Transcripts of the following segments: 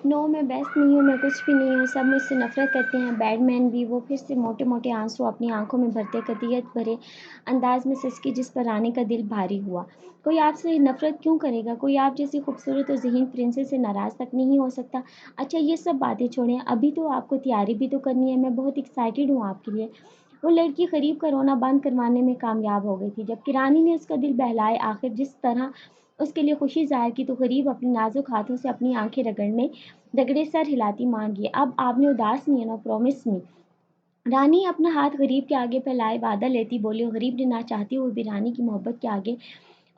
نو میں بیسٹ نہیں ہوں، میں کچھ بھی نہیں ہوں، سب مجھ سے نفرت کرتے ہیں، بیڈ مین بھی۔ وہ پھر سے موٹے موٹے آنسو اپنی آنکھوں میں بھرتے قطعیت بھرے انداز میں سسکی، جس پر رانی کا دل بھاری ہوا۔ کوئی آپ سے نفرت کیوں کرے گا؟ کوئی آپ جیسی خوبصورت اور ذہین پرنسس سے ناراض تک نہیں ہو سکتا؟ اچھا یہ سب باتیں چھوڑیں، ابھی تو آپ کو تیاری بھی تو کرنی ہے، میں بہت ایکسائٹیڈ ہوں آپ کے لیے۔ وہ لڑکی قریب کا رونا بند کروانے میں کامیاب ہو گئی تھی، جبکہ رانی نے اس کا دل بہلائے آخر جس طرح اس کے لیے خوشی ظاہر کی تو قریب اپنے نازک ہاتھوں سے اپنی آنکھیں رگڑے سر ہلاتی مانگی، اب آپ نے اداس نہیں ہے نا، پرومس می۔ رانی اپنا ہاتھ غریب کے آگے پھیلائے وعدہ لیتی بولی۔ غریب نے نہ چاہتے ہوئے بھی رانی کی محبت کے آگے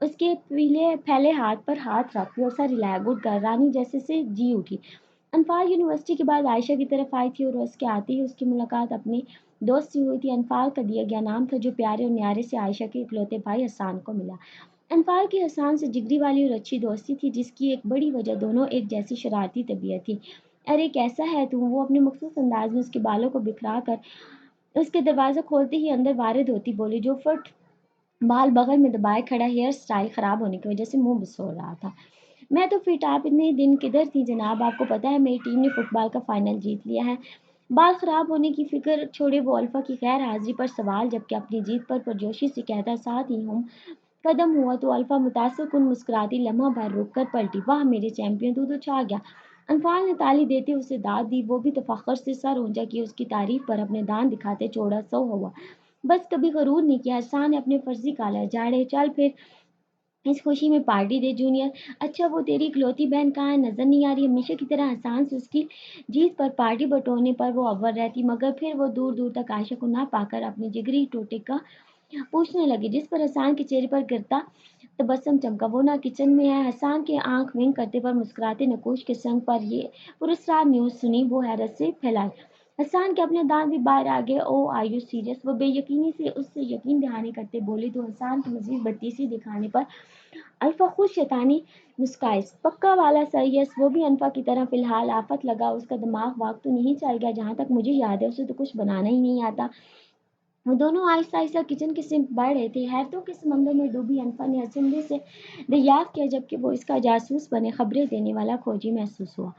اس کے پھیلے ہاتھ پر ہاتھ رکھ دیا اور سر ہلایا۔ گڈ گرل، رانی جیسے سے جی اٹھی۔ انفال یونیورسٹی کے بعد عائشہ کی طرف آئی تھی اور اس کے آتے ہی اس کی ملاقات اپنے دوست سے ہوئی تھی۔ انفال کا دیا گیا نام تھا جو پیارے اور نیارے سے عائشہ کے اکلوتے بھائی حسان کو ملا۔ انفال کی حسان سے جگری والی اور اچھی دوستی تھی، جس کی ایک بڑی وجہ دونوں ایک جیسی شرارتی طبیعت تھی۔ ارے کیسا ہے تو؟ وہ اپنے مخصوص انداز میں اس کے بالوں کو بکھرا کر اس کے دروازہ کھولتے ہی اندر وارد ہوتی بولی، جو فٹ بال بغل میں دبائے کھڑا ہیئر سٹائل خراب ہونے کی وجہ سے منہ بسور رہا تھا۔ میں تو فٹ، آپ اتنے دن کدھر تھی جناب؟ آپ کو پتا ہے میری ٹیم نے فٹ بال کا فائنل جیت لیا ہے۔ بال خراب ہونے کی فکر چھوڑے وہ الفا کی غیر حاضری پر سوال جبکہ اپنی جیت پر پرجوشی سے کہتا، ساتھ ہی ہم قدم ہوا تو الفا متاثر کن مسکراتی لمحہ بھر رک کر پلٹی۔ واہ میرے چیمپئن، تو چھا گیا۔ انفال نے تالی دیتے اسے داد دی، وہ بھی تفخر سے سر اونچا کیے اس کی تعریف پر اپنے دان دکھاتے چوڑا سو ہوا۔ بس کبھی غرور نہیں کیا۔ حسان نے اپنے فرضی کالر جھاڑے، چل پھر اس خوشی میں پارٹی دے جونیئر۔ اچھا وہ تیری اکلوتی بہن کہاں ہے؟ نظر نہیں آ رہی؟ ہمیشہ کی طرح حسان سے اس کی جیت پر پارٹی بٹورنے پر وہ اول رہتی، مگر پھر وہ دور دور تک عائشہ کو نہ پا کر اپنی جگری ٹوٹے کا پوچھنے لگی، جس پر حسان کے چہرے پر گرتا تبسم چمکا۔ وہ نہ کچن میں ہے؟ حسان کے آنکھ ونک کرتے پر مسکراتے نقوش کے سنگ پر یہ پراسرار نیوز سنی وہ حیرت سے پھیلائی۔ حسان کے اپنے دانت بھی باہر آ گئے۔ O R you serious? وہ بے یقینی سے اس سے یقین دہانی کرتے بولی تو حسان کی مزید بدتیسی دکھانے پر الفا خود شیطانی مسکرائی۔ پکا والا سر، یس۔ وہ بھی انفا کی طرح فی الحال آفت لگا اس کا دماغ واق تو نہیں چل گیا؟ جہاں تک مجھے یاد ہے اسے تو کچھ بنانا ہی نہیں آتا۔ وہ دونوں آہستہ آہستہ کچن کی سمت بڑھ رہے تھے۔ حیرتوں کے سمندر میں ڈوبی انفا نے اچنبھے سے دریافت کیا جبکہ وہ اس کا جاسوس بنے خبریں دینے والا کھوجی محسوس ہوا۔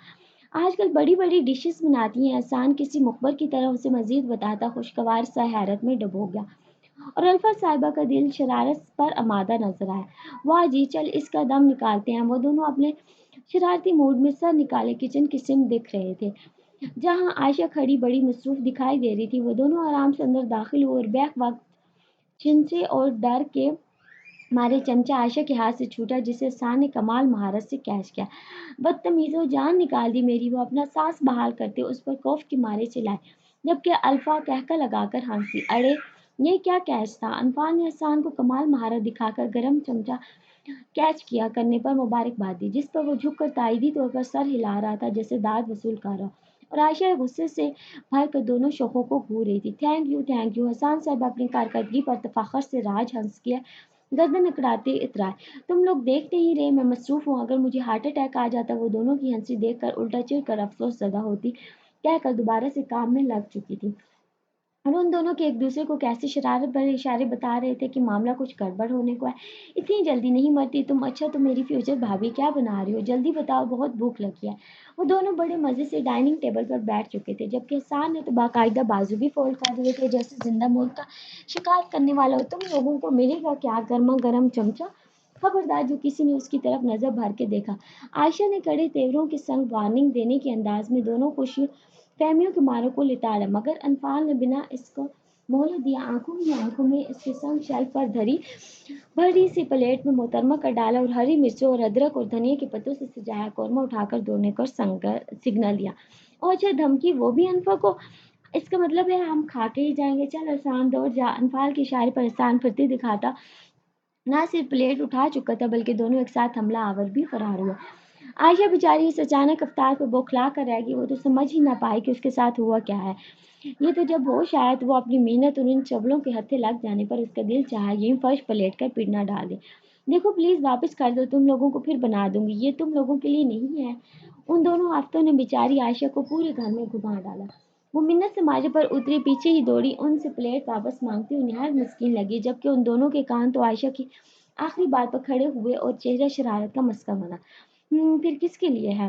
آج کل بڑی بڑی ڈشز بناتی ہیں۔ حسان کسی مخبر کی طرح اسے مزید بتاتا خوشگوار سا حیرت میں ڈبو گیا، اور الفا صاحبہ کا دل شرارت پر آمادہ نظر آیا۔ واہ جی، چل اس کا دم نکالتے ہیں۔ وہ دونوں اپنے شرارتی موڈ میں سر نکالے کچن کی سمت دکھ رہے تھے، جہاں عائشہ کھڑی بڑی مصروف دکھائی دے رہی تھی۔ وہ دونوں آرام سے اندر داخل ہوئے اور بیک وقت چنچے اور ڈر کے مارے چمچہ عائشہ کے ہاتھ سے چھوٹا، جسے حسان نے کمال مہارت سے کیچ کیا۔ بدتمیزوں، جان نکال دی میری! وہ اپنا سانس بحال کرتے اس پر خوف کے مارے چلائے، جبکہ الفا قہقہ لگا کر ہنسی۔ اڑے یہ کیا کیچ تھا؟ انفال نے حسان کو کمال مہارت دکھا کر گرم چمچہ کیچ کیا کرنے پر مبارکباد دی، جس پر وہ جھک کر تائیدی طور پر سر ہلا رہا تھا جیسے داد وصول کر رہا، اور عائشہ غصے سے بھر کر دونوں شوخوں کو گھور رہی تھی۔ Thank you. حسان صاحب اپنی کارکردگی پر تفاخر سے راج ہنس کیا گردن اکڑاتے اترائے۔ تم لوگ دیکھتے ہی رہے، میں مصروف ہوں، اگر مجھے ہارٹ اٹیک آ جاتا۔ وہ دونوں کی ہنسی دیکھ کر الٹا چڑھ کر افسوس زدہ ہوتی کہہ کر دوبارہ سے کام میں لگ چکی تھی، اور ان دونوں کے ایک دوسرے کو کیسے شرارت بھرے اشارے بتا رہے تھے کہ معاملہ کچھ گڑبڑ ہونے کو ہے۔ اتنی جلدی نہیں مرتی تم؟ اچھا تو میری فیوچر بھابھی کیا بنا رہی ہو؟ جلدی بتاؤ، بہت بھوک لگی ہے۔ وہ دونوں بڑے مزے سے ڈائننگ ٹیبل پر بیٹھ چکے تھے، جبکہ حسان نے تو باقاعدہ بازو بھی فولڈ کر لیے تھے جیسے زندہ ملک کا شکار کرنے والا ہو۔ تم لوگوں کو ملے گا کیا؟ گرما گرم چمچہ؟ خبردار جو کسی نے اس کی طرف نظر بھر کے دیکھا۔ عائشہ نے کڑے تیوروں کے سنگ وارننگ دینے کے انداز میں دونوں خوشی فہمیوں کے ماروں کو لتاڑا، مگر انفال نے بنا اس کو مہلت دیا آنکھوں میں اس کے سنگ شیلف پر دھری بڑی سی پلیٹ میں محترمہ کر ڈالا اور ہری مرچوں اور ادرک اور دھنیا کے پتوں سے سجایا قورمہ اٹھا کر دوڑنے کو سگنل دیا۔ اور اچھا دھمکی، وہ بھی انفا کو؟ اس کا مطلب ہے ہم کھا کے ہی جائیں گے۔ چل حسان دوڑ جا۔ انفال کے اشارے پر حسان پھرتی دکھاتا نہ صرف پلیٹ اٹھا چکا تھا بلکہ دونوں ایک ساتھ حملہ آور بھی فرار ہوئے۔ عائشہ بیچاری اس اچانک افطار پر بوکھلا کر رہ گئی، وہ تو سمجھ ہی نہ پائی کہ اس کے ساتھ ہوا کیا ہے۔ یہ تو جب ہوش آیا تو وہ اپنی محنت اور ان چولوں کے ہتھے لگ جانے پر اس کا دل چاہا یہیں فرش پلٹ کر پیٹنا ڈال دے۔ دیکھو پلیز واپس کر دو، تم لوگوں کو پھر بنا دوں گی، یہ تم لوگوں کے لیے نہیں ہے۔ ان دونوں آفتوں نے بیچاری عائشہ کو پورے گھر میں گھما ڈالا۔ وہ منت سے ماجے پر اتری، پیچھے ہی دوڑی، ان سے پلیٹ واپس مانگتی ہوئی نہایت مسکین لگی، جبکہ ان دونوں کے کان تو عائشہ کی آخری بات پر کھڑے ہوئے اور چہرہ شرارت کا مسکا بنا۔ پھر کس کے لیے ہے؟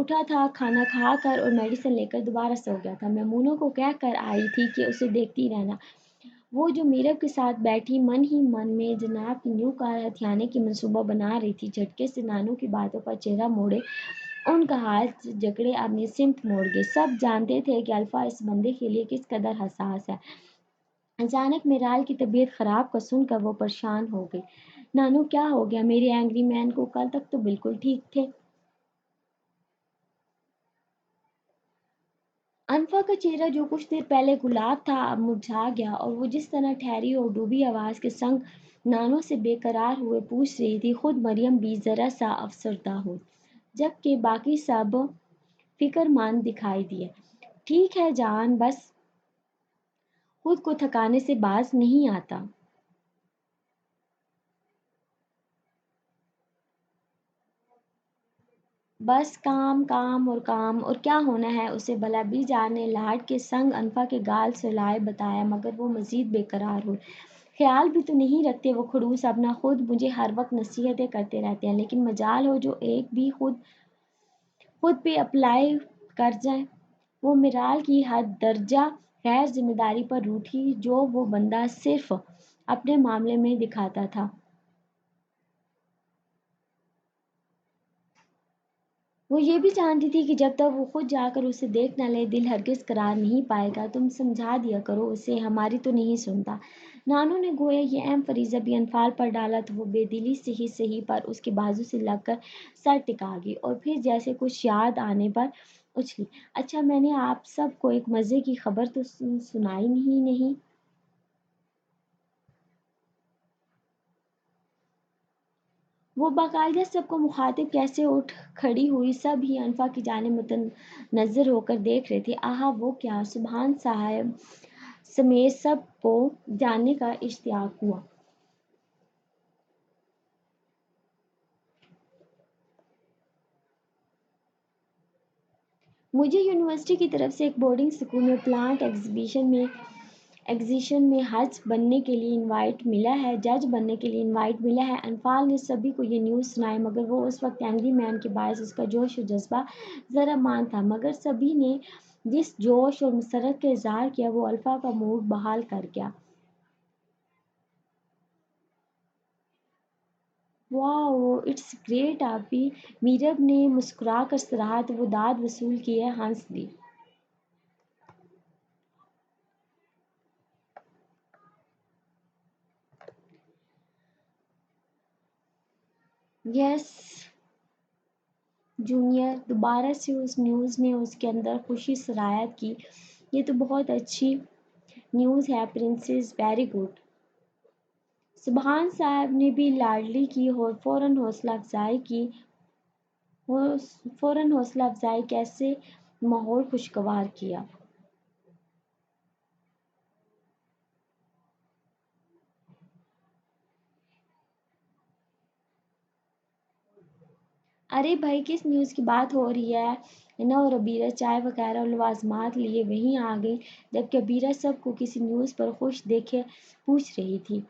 اٹھا تھا کھانا کھا کر اور میڈیسن لے کر دوبارہ سو گیا تھا۔ میں مونو کو کہہ کر آئی تھی کہ اسے دیکھتی رہنا۔ وہ جو میرب کے ساتھ بیٹھی من ہی من میں جناب کی نیو کار ہتھیانے کی منصوبہ بنا رہی تھی، جھٹکے سے نانو کی باتوں پر چہرہ موڑے ان کا ہاتھ جکڑے اپنی سمت موڑ گئے۔ سب جانتے تھے کہ الفا اس بندے کے لیے کس قدر حساس ہے۔ اچانک میرال کی طبیعت خراب کا سن کر وہ پریشان ہو گئی۔ نانو کیا ہو گیا میرے اینگری مین کو؟ کل تک تو بالکل ٹھیک تھے۔ انفا کا چہرہ جو کچھ دیر پہلے گلاب تھا اب مرجھا گیا، اور وہ جس طرح ٹھہری اور ڈوبی آواز کے سنگ نانو سے بے قرار ہوئے پوچھ رہی تھی، خود مریم بھی ذرا سا افسردہ ہوئی، جبکہ باقی سب فکر مند دکھائی دیے۔ ٹھیک ہے جان، بس خود کو تھکانے سے باز نہیں آتا۔ بس کام کام اور کام، اور کیا ہونا ہے اسے بھلا؟ بی جان نے لاڈ کے سنگ انفا کے گال سلائے بتایا، مگر وہ مزید بے قرار ہوئی۔ خیال بھی تو نہیں رکھتے وہ کھڑوس اپنا، خود مجھے ہر وقت نصیحتیں کرتے رہتے ہیں، لیکن مجال ہو جو ایک بھی خود پہ اپلائی کر جائیں۔ وہ میرال کی حد درجہ غیر ذمہ داری پر روٹھی جو وہ بندہ صرف اپنے معاملے میں دکھاتا تھا۔ وہ یہ بھی جانتی تھی کہ جب تک وہ خود جا کر اسے دیکھ نہ لے دل ہرگز قرار نہیں پائے گا۔ تم سمجھا دیا کرو اسے، ہماری تو نہیں سنتا۔ نانو نے گویا یہ اہم فریضہ بھی انفال پر ڈالا تو وہ بے دلی سے ہی صحیح پر اس کے بازو سے لگ کر سر ٹکا گئی، اور پھر جیسے کچھ یاد آنے پر اچھلی۔ اچھا، میں نے آپ سب کو ایک مزے کی خبر تو سنائی ہی نہیں۔ وہ باقاعدہ سب کو مخاطب کیسے اٹھ کھڑی ہوئی، سب ہی انفا کی جانب متنظر ہو کر دیکھ رہے تھے۔ آہا، وہ کیا؟ سبحان صاحب سمیت سب کو جاننے کا اشتیاق ہوا۔ مجھے یونیورسٹی کی طرف سے ایک بورڈنگ اسکول میں پلانٹ ایگزیبیشن میں جج بننے کے لیے انوائٹ ملا ہے۔ انفال نے سبھی کو یہ نیوز سنائی، مگر وہ اس وقت اینگری مین کے باعث اس کا جوش و جذبہ ذرا مان تھا، مگر سبھی نے جس جوش اور مسرت کا اظہار کیا وہ الفا کا موڈ بحال کر گیا۔ واؤ، اٹس گریٹ آپی، میرب نے مسکرا کر سراہا تو وہ داد وصول کیے ہنس دی۔ یس جونیئر، دوبارہ سے اس نیوز نے اس کے اندر خوشی سرایت کی۔ یہ تو بہت اچھی نیوز ہے پرنسس، ویری گڈ۔ سبحان صاحب نے بھی لاڈلی کی اور فوراً حوصلہ افزائی کیسے ماحول خوشگوار کیا۔ ارے بھائی، کس نیوز کی بات ہو رہی ہے؟ ہنا اور عبیرہ چائے وغیرہ اور لوازمات لیے وہیں آ گئی، جبکہ عبیرہ سب کو کسی نیوز پر خوش دیکھے پوچھ رہی تھی۔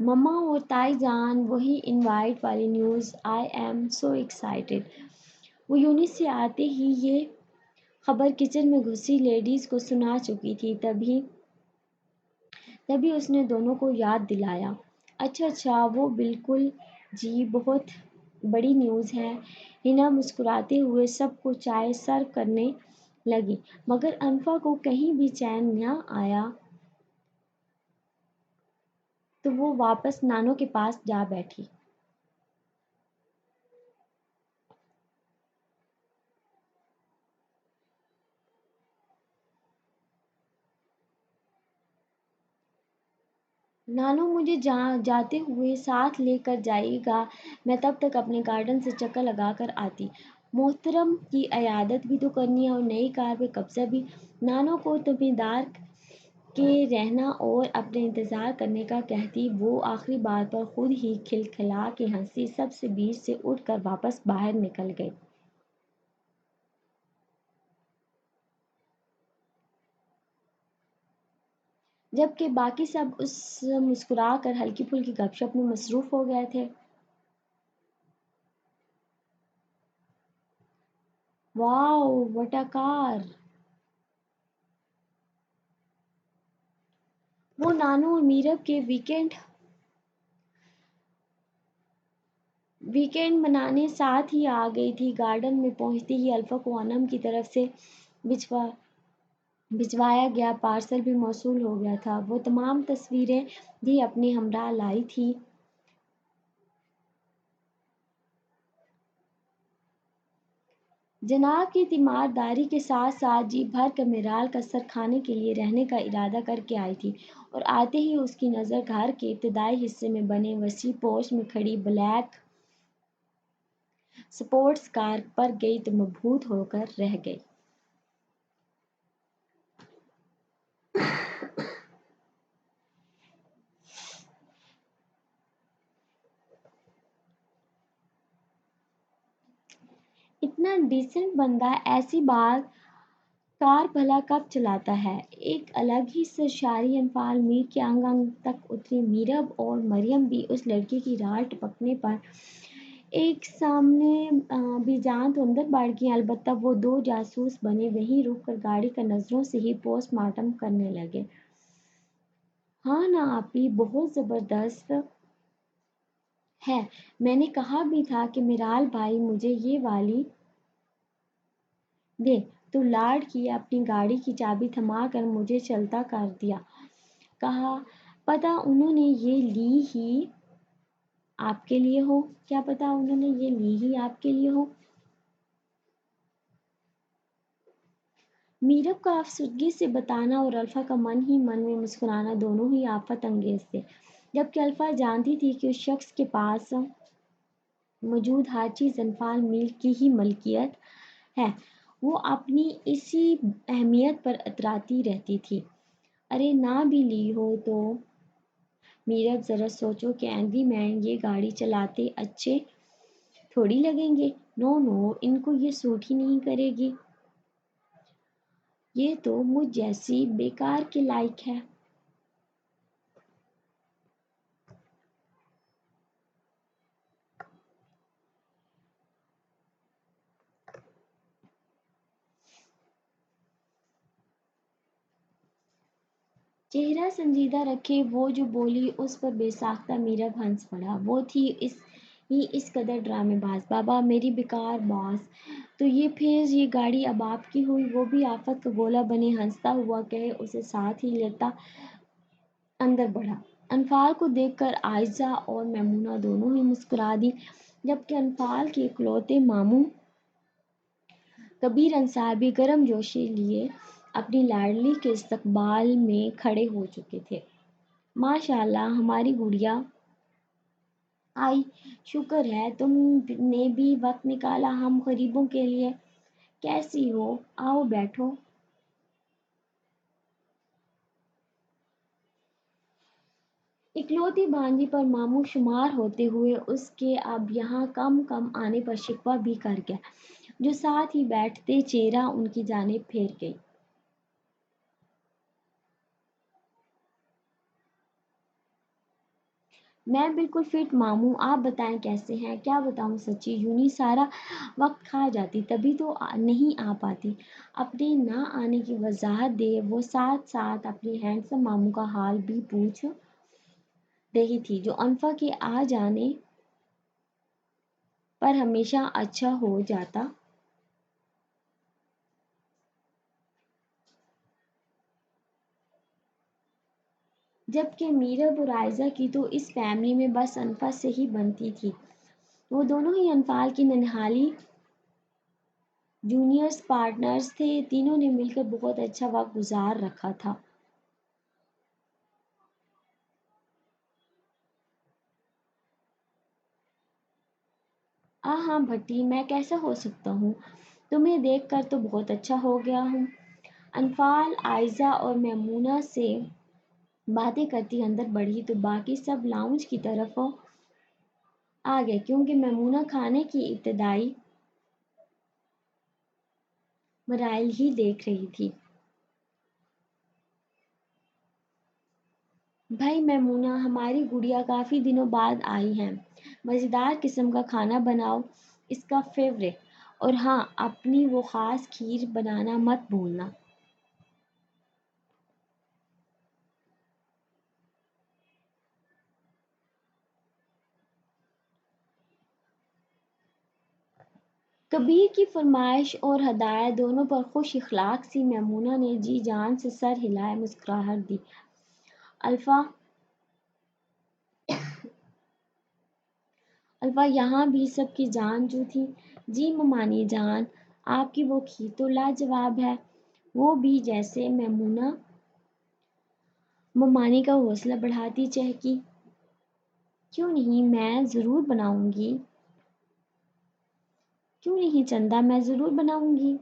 مما اور تائی جان، وہی انوائٹ والی news, I am so excited. وہ یونٹ سے آتے ہی یہ خبر کچن میں گھسی لیڈیز کو سنا چکی تھی، تبھی اس نے دونوں کو یاد دلایا۔ اچھا اچھا، وہ بالکل جی، بہت بڑی نیوز ہے۔ ہنا مسکراتے ہوئے سب کو چائے سرو کرنے لگی، مگر انفا کو کہیں بھی چین نہ آیا تو وہ واپس نانو کے پاس جا بیٹھی۔ نانو مجھے جاتے ہوئے ساتھ لے کر جائے گا، میں تب تک اپنے گارڈن سے چکر لگا کر آتی۔ محترم کی عیادت بھی تو کرنی ہے اور نئی کار پہ قبضہ بھی۔ نانو کو تمبیدار کے رہنا اور اپنے انتظار کرنے کا کہتی، وہ آخری بات پر خود ہی کھلکھلا کے ہنسی، سب سے بیچ سے اٹھ کر واپس باہر نکل گئی۔ جبکہ باقی سب اس مسکرا کر ہلکی پھلکی گپ شپ میں مصروف ہو گئے تھے۔ واؤ وٹ ا کار! وہ نانو اور میرب کے ویکینڈ منانے ساتھ ہی آ گئی تھی۔ گارڈن میں پہنچتے ہی الفا کو انم کی طرف سے بھجوایا گیا پارسل بھی موصول ہو گیا تھا۔ وہ تمام تصویریں بھی اپنے ہمراہ لائی تھی۔ جناب کی تیمارداری کے ساتھ ساتھ جی بھر کر میرال کا سر کھانے کے لیے رہنے کا ارادہ کر کے آئی تھی، اور آتے ہی اس کی نظر گھر کے ابتدائی حصے میں بنے وسیع پورچ میں کھڑی بلیک سپورٹس کار پر گئی تو مبہوت ہو کر رہ گئی۔ اتنا ڈیسنٹ بندہ ایسی بات کار بھلا کب چلاتا ہے؟ ایک الگ ہی سرشاری انفعال میر کے انگ انگ تک اتری۔ میرب اور مریم بھی اس لڑکی کی رال ٹپکنے پر ایک سامنے بھی جان تو اندر بڑھ گئیں، البتہ وہ دو جاسوس بنے وہیں رک کر گاڑی کا نظروں سے ہی پوسٹ مارٹم کرنے لگے۔ ہاں نا آپی، بہت زبردست ہے۔ میں نے کہا بھی تھا کہ میرال بھائی مجھے یہ والی دے تو لاڈ کیے اپنی گاڑی کی چابی تھما کر مجھے چلتا کر دیا۔ کہا پتہ انہوں نے یہ لی ہی آپ کے لیے ہو۔ کیا پتہ انہوں نے یہ لی ہی آپ کے لیے ہو؟ میرب کا افسردگی سے بتانا اور الفا کا من ہی من میں مسکرانا دونوں ہی آفت انگیز تھے، جبکہ الفا جانتی تھی کہ اس شخص کے پاس موجود ہر چیز انفعال میر کی ہی ملکیت ہے۔ وہ اپنی اسی اہمیت پر اتراتی رہتی تھی۔ ارے نہ بھی لی ہو تو میرب ذرا سوچو کہ اینگری مین یہ گاڑی چلاتے اچھے تھوڑی لگیں گے۔ نو نو، ان کو یہ سوٹ ہی نہیں کرے گی۔ یہ تو مجھ جیسی بیکار کے لائق ہے۔ چہرہ سنجیدہ رکھے وہ جو بولی اس پر بے ساختہ میرب ہنس پڑا۔ وہ تھی اس قدر ڈرامے باز۔ بابا میری بیکار باس، تو یہ پھر یہ گاڑی اب آپ کی ہوئی۔ وہ بھی آفت کا گولہ بنے ہنستا ہوا کہے اسے ساتھ ہی لیتا اندر بڑھا۔ انفعال کو دیکھ کر عائزہ اور میمونہ دونوں ہی مسکرا دیں، جبکہ انفعال کے اکلوتے ماموں کبیر انصار بھی گرم جوشی لیے اپنی لاڈلی کے استقبال میں کھڑے ہو چکے تھے۔ ماشاء اللہ ہماری گڑیا آئی، شکر ہے تم نے بھی وقت نکالا ہم غریبوں کے لیے۔ کیسی ہو؟ آؤ بیٹھو۔ اکلوتی بھانجی پر ماموں شمار ہوتے ہوئے اس کے اب یہاں کم کم آنے پر شکوہ بھی کر گیا، جو ساتھ ہی بیٹھتے چہرہ ان کی جانب پھیر گئی۔ میں بالکل فٹ ماموں، آپ بتائیں کیسے ہیں؟ کیا بتاؤں سچی، یوں ہی سارا وقت کھا جاتی، تبھی تو نہیں آ پاتی۔ اپنے نہ آنے کی وضاحت دے وہ ساتھ ساتھ اپنے ہینڈسم ماموں کا حال بھی پوچھ رہی تھی، جو انفا کے آ جانے پر ہمیشہ اچھا ہو جاتا۔ جبکہ میرب اور عائزہ کی تو اس فیملی میں بس انفا سے ہی بنتی تھی۔ وہ دونوں ہی انفعال کی ننہالی جونیئرز پارٹنرز تھے، تینوں نے مل کر بہت اچھا وقت گزار رکھا تھا۔ ہاں بھٹی، میں کیسا ہو سکتا ہوں؟ تمہیں دیکھ کر تو بہت اچھا ہو گیا ہوں۔ انفعال عائزہ اور میمونہ سے باتیں کرتی اندر بڑھی تو باقی سب لاؤنج کی طرف آ گئے، کیونکہ میمونہ کھانے کی ابتدائی مراحل ہی دیکھ رہی تھی۔ بھائی میمونہ، ہماری گڑیا کافی دنوں بعد آئی ہیں، مزیدار قسم کا کھانا بناؤ، اس کا فیورٹ، اور ہاں اپنی وہ خاص کھیر بنانا مت بھولنا۔ کبیر کی فرمائش اور ہدایت دونوں پر خوش اخلاق سی میمونہ نے جی جان سے سر ہلائے مسکراہٹ دی۔ الفا یہاں بھی سب کی جان جو تھی۔ جی ممانی جان، آپ کی وہ کھیر تو لاجواب ہے۔ وہ بھی جیسے میمونہ ممانی کا حوصلہ بڑھاتی چہکی۔ کیوں نہیں، میں ضرور بناؤں گی۔ کیوں نہیں چندا، میں ضرور بناؤں گی۔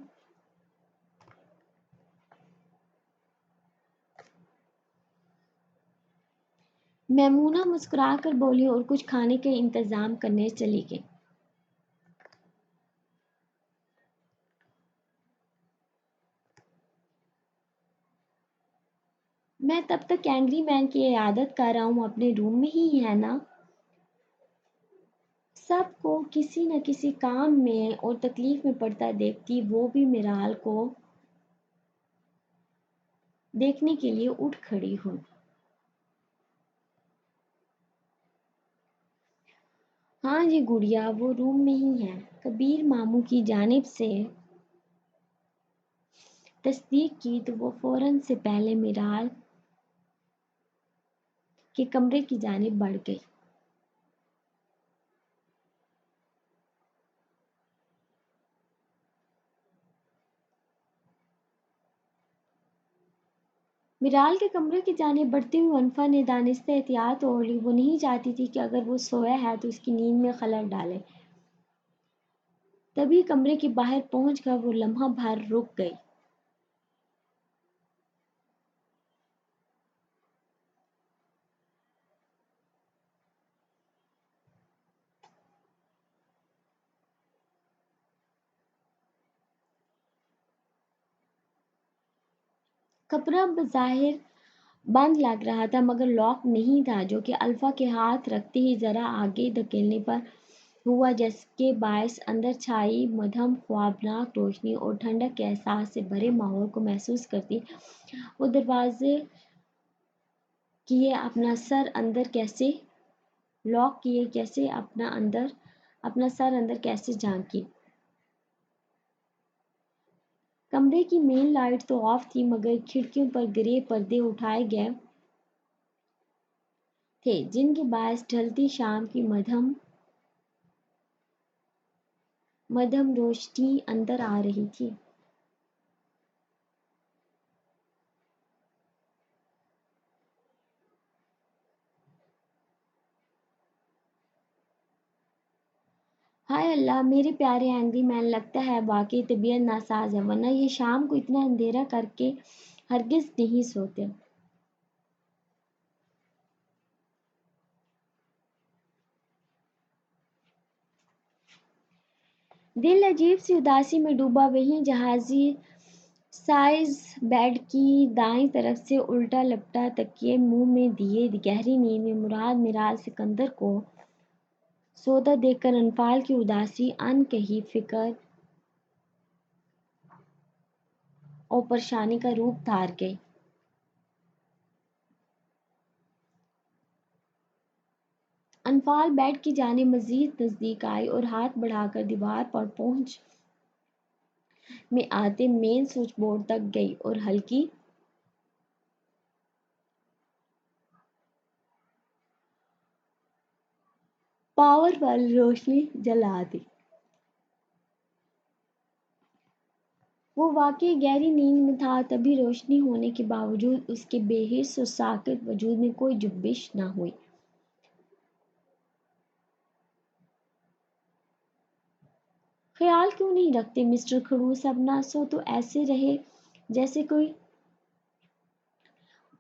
میمونہ مسکرا کر بولی اور کچھ کھانے کے انتظام کرنے چلی گئی۔ میں تب تک اینگری مین کی عیادت کر رہا ہوں، اپنے روم میں ہی ہے نا؟ سب کو کسی نہ کسی کام میں اور تکلیف میں پڑتا دیکھتی وہ بھی میرال کو دیکھنے کے لیے اٹھ کھڑی ہوں۔ ہاں جی گڑیا، وہ روم میں ہی ہے، کبیر ماموں کی جانب سے تصدیق کی تو وہ فوراً سے پہلے میرال کے کمرے کی جانب بڑھ گئی۔ میرال کے کمرے کی جانب بڑھتے ہوئے انفا نے دانستہ احتیاط اوڑھ لی۔ وہ نہیں چاہتی تھی کہ اگر وہ سویا ہے تو اس کی نیند میں خلل ڈالے۔ تبھی کمرے کے باہر پہنچ کر وہ لمحہ بھر رک گئی۔ کمرہ بظاہر بند لگ رہا تھا مگر لاک نہیں تھا، جو کہ الفا کے ہاتھ رکھتے ہی ذرا آگے دھکیلنے پر ہوا، جس کے باعث اندر چھائی مدھم خوابناک روشنی اور ٹھنڈک کے احساس سے بھرے ماحول کو محسوس کرتی وہ دروازے کیے اپنا سر اندر کیسے لاک کیے کیسے اپنا سر اندر کیسے جھانکی۔ کمرے کی مین لائٹ تو آف تھی مگر کھڑکیوں پر گرے پردے اٹھائے گئے تھے جن کے باعث ڈھلتی شام کی مدھم روشنی اندر آ رہی تھی۔ ہائے اللہ، میرے پیارے اینگری مین، لگتا ہے واقعی طبیعت ناساز ہے، ورنہ یہ شام کو اتنا اندھیرا کر کے ہرگز نہیں سوتے۔ دل عجیب سی اداسی میں ڈوبا وہیں جہازی سائز بیڈ کی دائیں طرف سے الٹا لپٹا تکیے منہ میں دیے گہری نیند میں مراد میرال سکندر کو سوتا دیکھ کر انفال کی اداسی ان کہی فکر اور پریشانی کا روپ دھار گئی۔ انفال بیڈ کی جانب مزید نزدیک آئی اور ہاتھ بڑھا کر دیوار پر پہنچ میں آتے مین سوئچ بورڈ تک گئی اور ہلکی پاور والی روشنی جلا دی۔ وہ واقعی گہری نیند میں تھا، تبھی روشنی ہونے کے باوجود اس کے بے حس و ساکت وجود میں کوئی جنبش نہ ہوئی۔ خیال کیوں نہیں رکھتے مسٹر کھڑوس؟ اب نہ سو تو ایسے رہے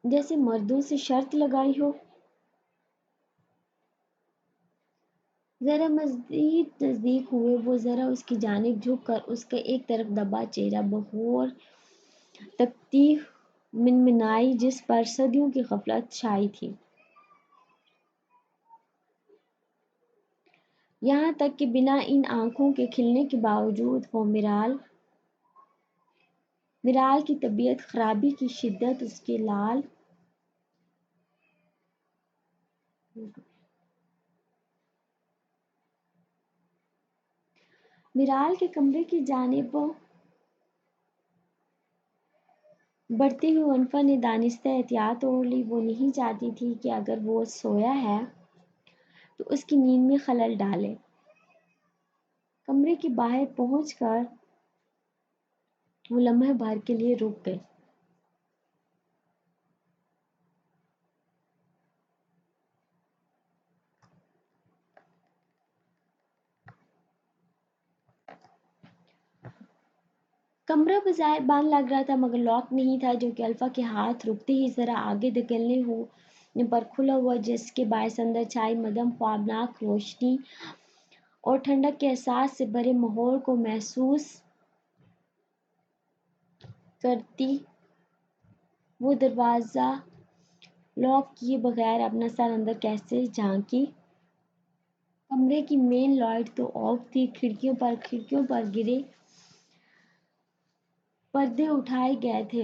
جیسے مردوں سے شرط لگائی ہو۔ ذرا مزید نزدیک ہوئے وہ، ذرا اس کی جانب جھک کر اس کا ایک طرف دبا چہرہ بغور تکتی منمنائی جس پر صدیوں کی غفلت چھائی تھی۔ یہاں تک کہ بنا ان آنکھوں کے کھلنے کے باوجود وہ مرال کی طبیعت خرابی کی شدت اس کے لال مرال کے کمرے کی جانب بڑھتے ہوئے انفا نے دانستہ احتیاط اوڑھ لی۔ وہ نہیں چاہتی تھی کہ اگر وہ سویا ہے تو اس کی نیند میں خلل ڈالے۔ کمرے کے باہر پہنچ کر وہ لمحے بھر کے لیے رک گئی۔ کمرہ بظاہر بند لگ رہا تھا مگر لاک نہیں تھا، جو کہ الفا کے ہاتھ رکتے ہی ذرا آگے دھکیلنے ہونے پر کھلا ہوا، جس کے باعث اندر چھائی مدھم خوابناک روشنی اور ٹھنڈک کے احساس سے بھرے ماحول کو محسوس کرتی وہ دروازہ لاک کیے بغیر اپنا سر اندر کیسے جھانکی۔ کمرے کی مین لائٹ تو آف تھی۔ کھڑکیوں پر گرے پردے اٹھائے گئے تھے،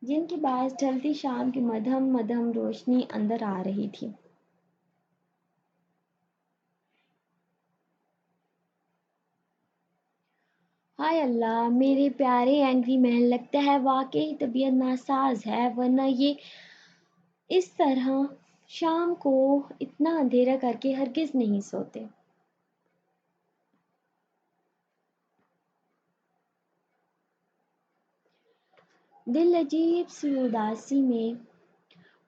جن کے باعث ڈھلتی شام کی مدھم روشنی اندر آ رہی تھی۔ ہائے اللہ! میرے پیارے اینگری مین، لگتا ہے واقعی طبیعت ناساز ہے، ورنہ یہ اس طرح شام کو اتنا اندھیرا کر کے ہرگز نہیں سوتے۔ دل عجیب سی اداسی میں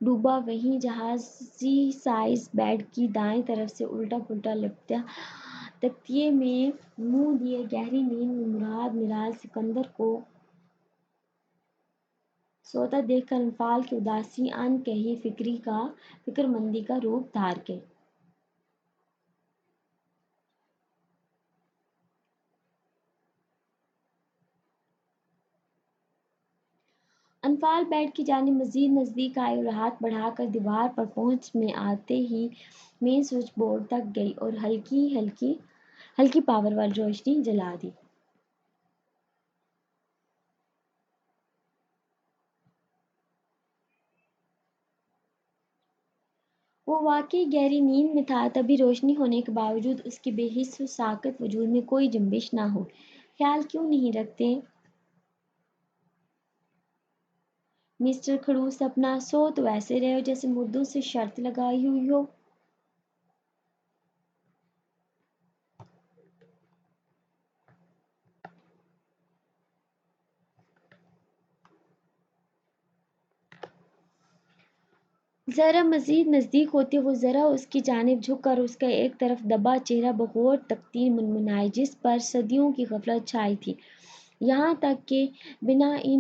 ڈوبا وہیں جہازی سائز بیڈ کی دائیں طرف سے الٹا پلٹا لپٹا تکیے میں منہ دیے گہری نیند میں مراد مرال سکندر کو سوتا دیکھ کر انفال کی اداسی ان کہی فکر مندی کا روپ دھار گئی۔ انفال بیڈ کی جانب مزید نزدیک آئی اور ہاتھ بڑھا کر دیوار پر پہنچ میں آتے ہی مین سوئچ بورڈ تک گئی اور ہلکی پاور والی روشنی جلا دی۔ وہ واقعی گہری نیند میں تھا، تبھی روشنی ہونے کے باوجود اس کے بے حس و ساکت وجود میں کوئی جنبش نہ ہو۔ خیال کیوں نہیں رکھتے مسٹر کھڑوس اپنا؟ سو تو ایسے رہے ہو جیسے مردوں سے شرط لگائی ہوئی ہو۔ ذرا مزید نزدیک ہوتے وہ ذرا اس کی جانب جھک کر اس کا ایک طرف دبا چہرہ بغور تکتی منمنائے، جس پر صدیوں کی غفلت چھائی تھی، یہاں تک کہ بنا ان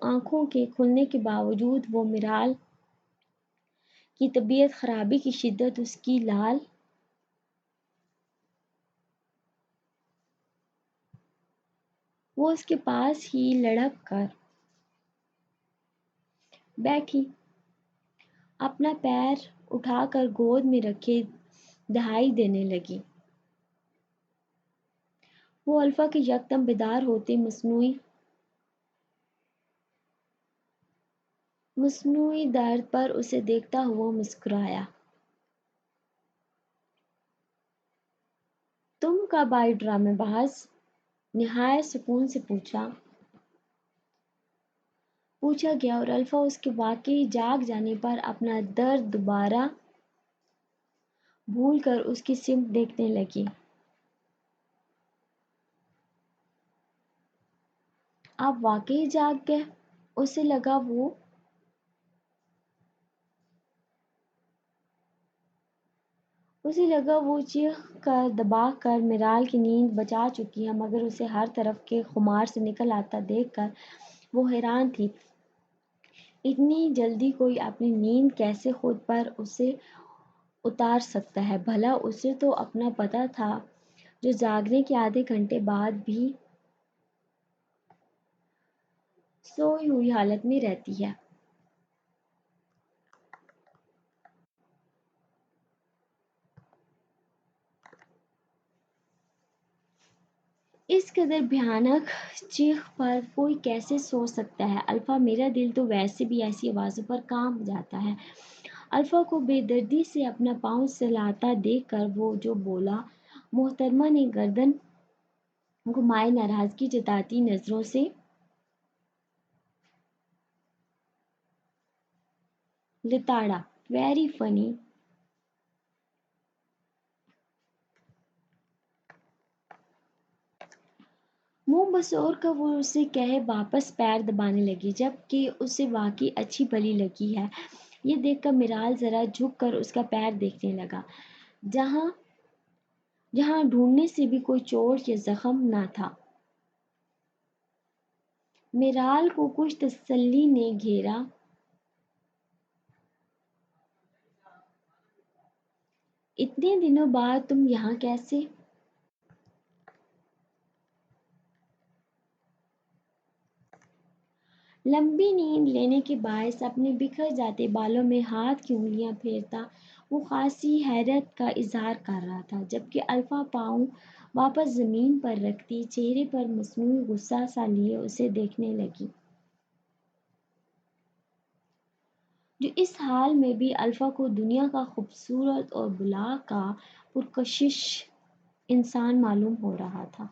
آنکھوں کے کھلنے کے باوجود وہ مرال کی طبیعت خرابی کی شدت اس کی لال وہ اس کے پاس ہی لڑھک کر بیٹھی، اپنا پیر اٹھا کر گود میں رکھے دہائی دینے لگی۔ وہ الفا کے یکدم بیدار ہوتے مصنوعی درد پر اسے دیکھتا ہوا مسکرایا۔ تم کب آئی ڈرامے باز؟ نہایت سکون سے پوچھا گیا اور الفا اس کے واقعی جاگ جانے پر اپنا درد دوبارہ بھول کر اس کی سمت دیکھنے لگی۔ آپ واقعی جاگ گئے؟ اسے لگا وہ چیخ کر دبا کر مرال کی نیند بچا چکی ہے، مگر اسے ہر طرف کے خمار سے نکل آتا دیکھ کر وہ حیران تھی۔ اتنی جلدی کوئی اپنی نیند کیسے خود پر اسے اتار سکتا ہے؟ بھلا اسے تو اپنا پتہ تھا جو جاگنے کے آدھے گھنٹے بعد بھی سوئی ہوئی حالت میں رہتی ہے۔ اس قدر بھیانک چیخ پر کوئی کیسے سو سکتا ہے؟ الفا، میرا دل تو ویسے بھی ایسی آوازوں پر کانپ جاتا ہے۔ الفا کو بے دردی سے اپنا پاؤں سلاتا دیکھ کر وہ جو بولا، محترمہ نے گردن گھمائے ناراضگی جتاتی نظروں سے لتاڑا۔ Very funny. منہ بسور کر وہ اسے کہے واپس پیر دبانے لگی، جبکہ اسے واقعی اچھی بھلی لگی ہے۔ یہ دیکھ کر میرال ذرا جھک کر اس کا پیر دیکھنے لگا، جہاں جہاں ڈھونڈنے سے بھی کوئی چوٹ یا زخم نہ تھا۔ میرال کو کچھ تسلی نے گھیرا۔ اتنے دنوں بعد تم یہاں کیسے؟ لمبی نیند لینے کے باعث اپنے بکھر جاتے بالوں میں ہاتھ کی انگلیاں پھیرتا وہ خاصی حیرت کا اظہار کر رہا تھا، جبکہ الفا پاؤں واپس زمین پر رکھتی چہرے پر مصنوعی غصہ سا لیے اسے دیکھنے لگی، جو اس حال میں بھی الفا کو دنیا کا خوبصورت اور بلا کا پرکشش انسان معلوم ہو رہا تھا۔